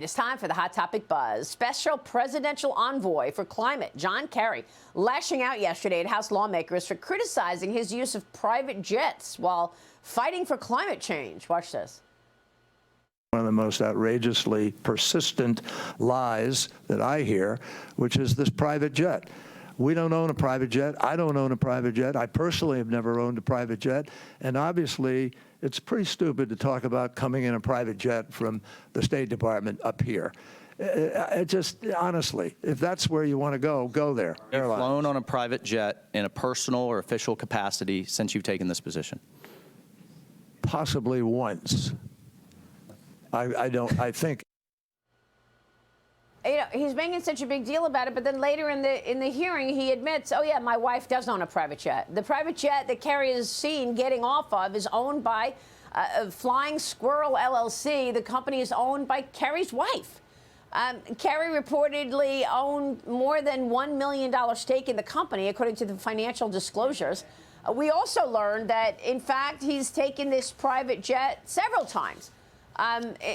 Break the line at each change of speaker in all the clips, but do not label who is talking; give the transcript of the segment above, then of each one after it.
It's time for the Hot Topic Buzz. Special Presidential Envoy for Climate, John Kerry, lashing out yesterday at House lawmakers for criticizing his use of private jets while fighting for climate change. Watch this.
One of the most outrageously persistent lies that I hear, which is this private jet. We don't own a private jet. I don't own a private jet. I personally have never owned a private jet. And obviously, it's pretty stupid to talk about coming in a private jet from the State Department up here. It just, honestly, if that's where you want to go there.
You've flown on a private jet in a personal or official capacity since you've taken this position?
Possibly once. I think.
You know, he's making such a big deal about it, but then later in the hearing, he admits, oh, yeah, my wife does own a private jet. The private jet that Kerry is seen getting off of is owned by Flying Squirrel LLC. The company is owned by Kerry's wife. Kerry reportedly owned more than $1 million stake in the company, according to the financial disclosures. We also learned that, in fact, he's taken this private jet several times.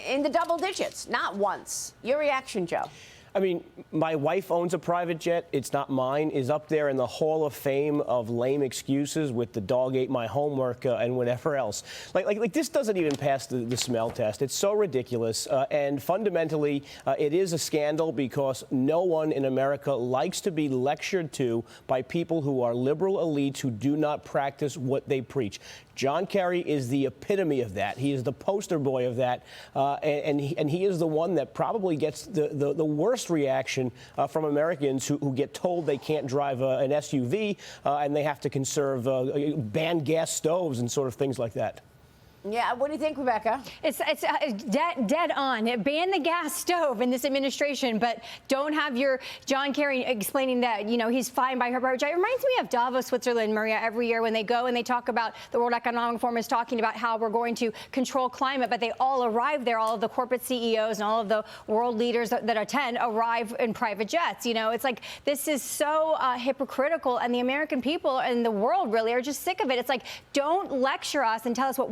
In the double digits, not once. Your reaction, Joe?
I mean, my wife owns a private jet. It's not mine. Is up there in the Hall of Fame of lame excuses with the dog ate my homework and whatever else. Like this doesn't even pass the smell test. It's so ridiculous. And fundamentally, it is a scandal because no one in America likes to be lectured to by people who are liberal elites who do not practice what they preach. John Kerry is the epitome of that. He is the poster boy of that, and he is the one that probably gets the worst reaction from Americans who get told they can't drive an SUV and they have to conserve ban gas stoves and sort of things like that.
Yeah, what do you think, Rebecca?
It's dead on. Ban the gas stove in this administration, but don't have your John Kerry explaining that, you know, he's fine by her private jet. It reminds me of Davos, Switzerland, Maria, every year when they go and they talk about, the World Economic Forum is talking about how we're going to control climate, but they all arrive there, all of the corporate CEOs and all of the world leaders that attend arrive in private jets. You know, it's like, this is so hypocritical, and the American people and the world really are just sick of it. It's like, don't lecture us and tell us what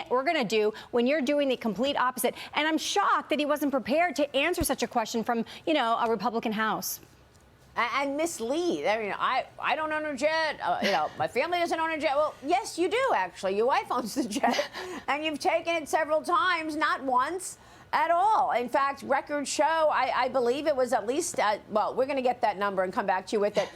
we're going to do when you're doing the complete opposite. And I'm shocked that he wasn't prepared to answer such a question from, you know, a Republican House.
And mislead. I mean, I don't own a jet. You know, my family doesn't own a jet. Well, yes, you do, actually. Your wife owns the jet, and you've taken it several times, not once at all. In fact, records show, I believe it was at least, well, we're going to get that number and come back to you with it.